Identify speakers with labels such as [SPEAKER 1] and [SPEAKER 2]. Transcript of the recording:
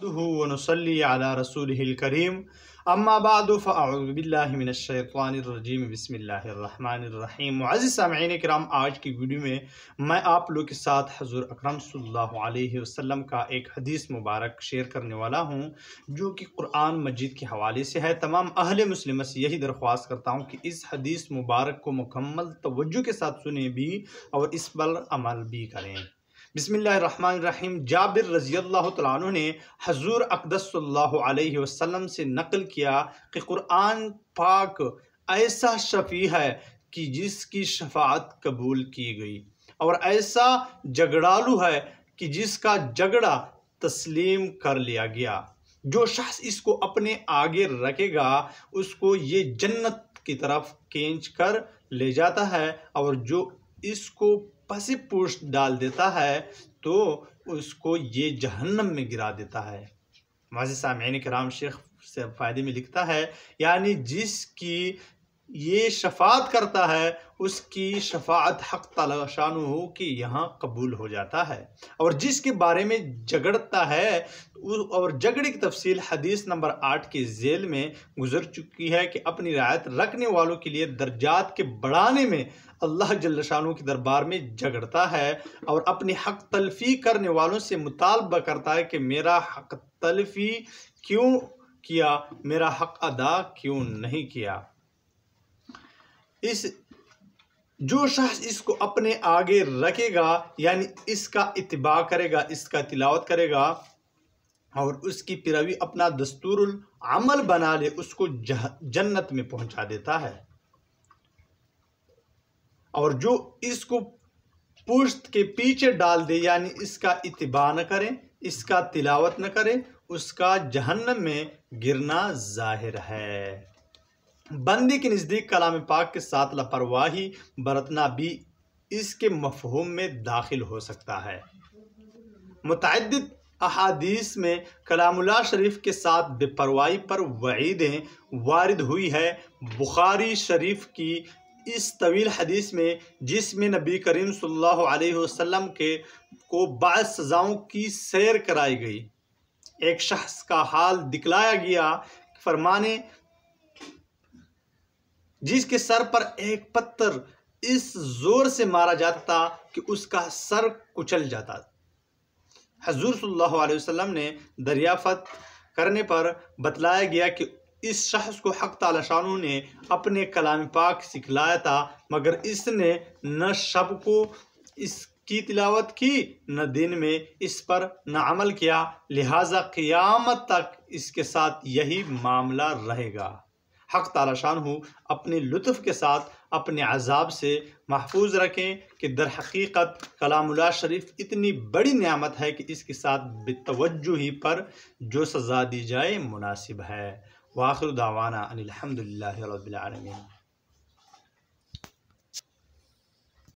[SPEAKER 1] ونصلي على رسوله الكريم اما بعد فاعوذ باللہ من الشیطان الرجیم بسم اللہ الرحمن الرحیم۔ معزز سامعین کرام، آج کی ویڈیو میں آپ لوگ کے ساتھ حضور اکرم صلی اللہ علیہ وسلم کا ایک حدیث مبارک شیئر کرنے والا ہوں جو کہ قرآن مجید کے حوالے سے ہے۔ تمام اہل مسلمہ سے یہی درخواست کرتا ہوں کہ اس حدیث مبارک کو مکمل توجہ کے ساتھ سنیں بھی اور اس پر عمل بھی کریں۔ بسم اللہ الرحمن الرحیم۔ جابر رضی اللہ تعالیٰ عنہ نے حضور اقدس صلی اللہ علیہ وسلم سے نقل کیا کہ قرآن پاک ایسا شفیع ہے کہ جس کی شفاعت قبول کی گئی، اور ایسا جھگڑالو ہے کہ جس کا جھگڑا تسلیم کر لیا گیا۔ جو شخص اس کو اپنے آگے رکھے گا اس کو یہ جنت کی طرف کھینچ کر لے جاتا ہے، اور جو اس کو پس پشت ڈال دیتا ہے تو اس کو یہ جہنم میں گرا دیتا ہے۔ معزز سامعین کرام، شیخ سے فائدے میں لکھتا ہے یعنی جس کی یہ شفاعت کرتا ہے اس کی شفاعت حق تعالی شانہ کہ یہاں قبول ہو جاتا ہے، اور جس کے بارے میں جھگڑتا ہے اور جھگڑے کی تفصیل حدیث نمبر 8 کے ذیل میں گزر چکی ہے کہ اپنی رعایت رکھنے والوں کے لیے درجات کے بڑھانے میں اللہ جل شانہ کے دربار میں جھگڑتا ہے، اور اپنی حق تلفی کرنے والوں سے مطالبہ کرتا ہے کہ میرا حق تلفی کیوں کیا، میرا حق ادا کیوں نہیں کیا۔ جو شخص اس کو اپنے آگے رکھے گا یعنی اس کا اتباع کرے گا، اس کا تلاوت کرے گا اور اس کی پیروی اپنا دستور العمل بنا لے، اس کو جنت میں پہنچا دیتا ہے، اور جو اس کو پشت کے پیچھے ڈال دے یعنی اس کا اتباع نہ کرے، اس کا تلاوت نہ کرے، اس کا جہنم میں گرنا ظاہر ہے۔ بندے کے نزدیک کلام پاک کے ساتھ لاپرواہی برتنا بھی اس کے مفہوم میں داخل ہو سکتا ہے۔ متعدد احادیث میں کلام اللہ شریف کے ساتھ بے پرواہی پر وعیدیں وارد ہوئی ہے۔ بخاری شریف کی اس طویل حدیث میں جس میں نبی کریم صلی اللہ علیہ وسلم کو بعض سزاؤں کی سیر کرائی گئی، ایک شخص کا حال دکھلایا گیا، فرمانے جس کے سر پر ایک پتھر اس زور سے مارا جاتا کہ اس کا سر کچل جاتا۔ حضور صلی اللہ علیہ وسلم نے دریافت کرنے پر بتلایا گیا کہ اس شخص کو حق تعالی شانہ نے اپنے کلام پاک سکھلایا تھا، مگر اس نے نہ شب کو اس کی تلاوت کی نہ دن میں اس پر نہ عمل کیا، لہٰذا قیامت تک اس کے ساتھ یہی معاملہ رہے گا۔ حق تعالی شانہ اپنے لطف کے ساتھ اپنے عذاب سے محفوظ رکھیں کہ در حقیقت کلام اللہ شریف اتنی بڑی نعمت ہے کہ اس کے ساتھ بتوجہی پر جو سزا دی جائے مناسب ہے۔ وآخر دعوانا ان الحمدللہ رب العالمین۔